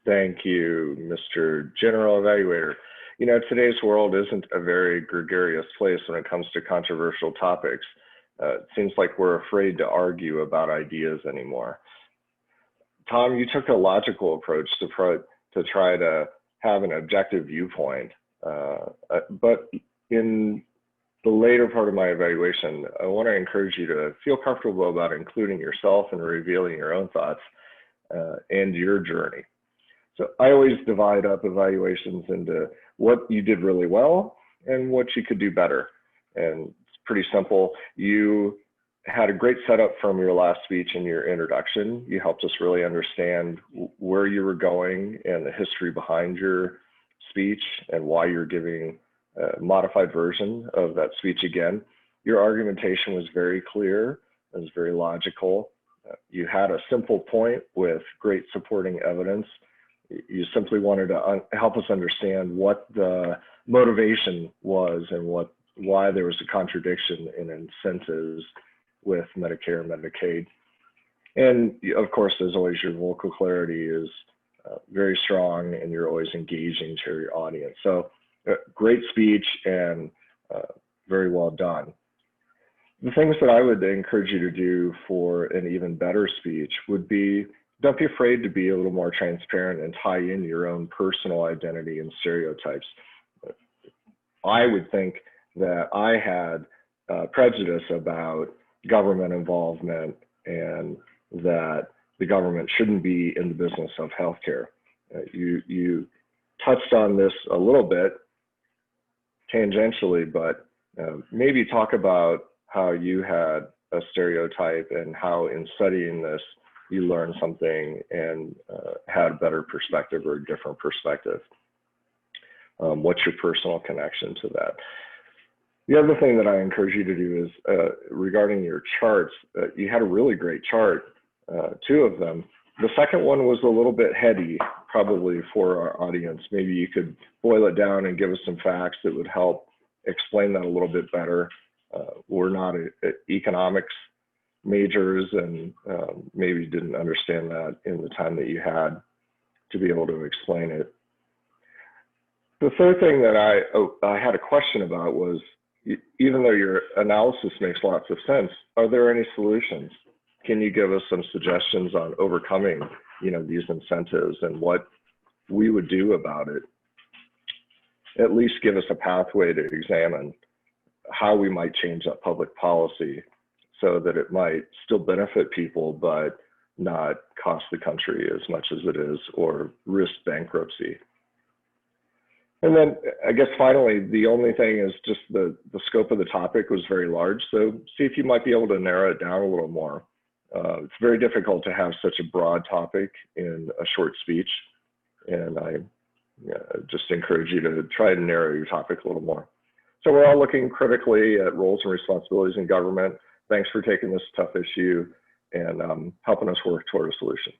Thank you, Mr. General Evaluator. You know, today's world isn't a very gregarious place when it comes to controversial topics. It seems like we're afraid to argue about ideas anymore. Tom, you took a logical approach to try to have an objective viewpoint, but in the later part of my evaluation, I want to encourage you to feel comfortable about including yourself and revealing your own thoughts and your journey. So I always divide up evaluations into what you did really well and what you could do better. And it's pretty simple. You had a great setup from your last speech and your introduction. You helped us really understand where you were going and the history behind your speech and why you're giving a modified version of that speech again. Your argumentation was very clear. It was very logical. You had a simple point with great supporting evidence. You simply wanted to help us understand what the motivation was and why there was a contradiction in incentives with Medicare and Medicaid. And of course, as always, your vocal clarity is very strong and you're always engaging to your audience. So great speech and very well done. The things that I would encourage you to do for an even better speech would be, don't be afraid to be a little more transparent and tie in your own personal identity and stereotypes. I would think that I had prejudice about government involvement and that the government shouldn't be in the business of healthcare. You touched on this a little bit tangentially, but maybe talk about how you had a stereotype and how in studying this, you learned something and had a better perspective or a different perspective. What's your personal connection to that? The other thing that I encourage you to do is regarding your charts, you had a really great chart, two of them. The second one was a little bit heady, probably for our audience. Maybe you could boil it down and give us some facts that would help explain that a little bit better. We're not economics majors and maybe didn't understand that in the time that you had to be able to explain it. The third thing that I had a question about was, even though your analysis makes lots of sense, are there any solutions? Can you give us some suggestions on overcoming, these incentives and what we would do about it? At least give us a pathway to examine how we might change that public policy so that it might still benefit people, but not cost the country as much as it is or risk bankruptcy. And then I guess finally, the only thing is just the scope of the topic was very large. So see if you might be able to narrow it down a little more. It's very difficult to have such a broad topic in a short speech. And I just encourage you to try to narrow your topic a little more. So we're all looking critically at roles and responsibilities in government. Thanks for taking this tough issue and helping us work toward a solution.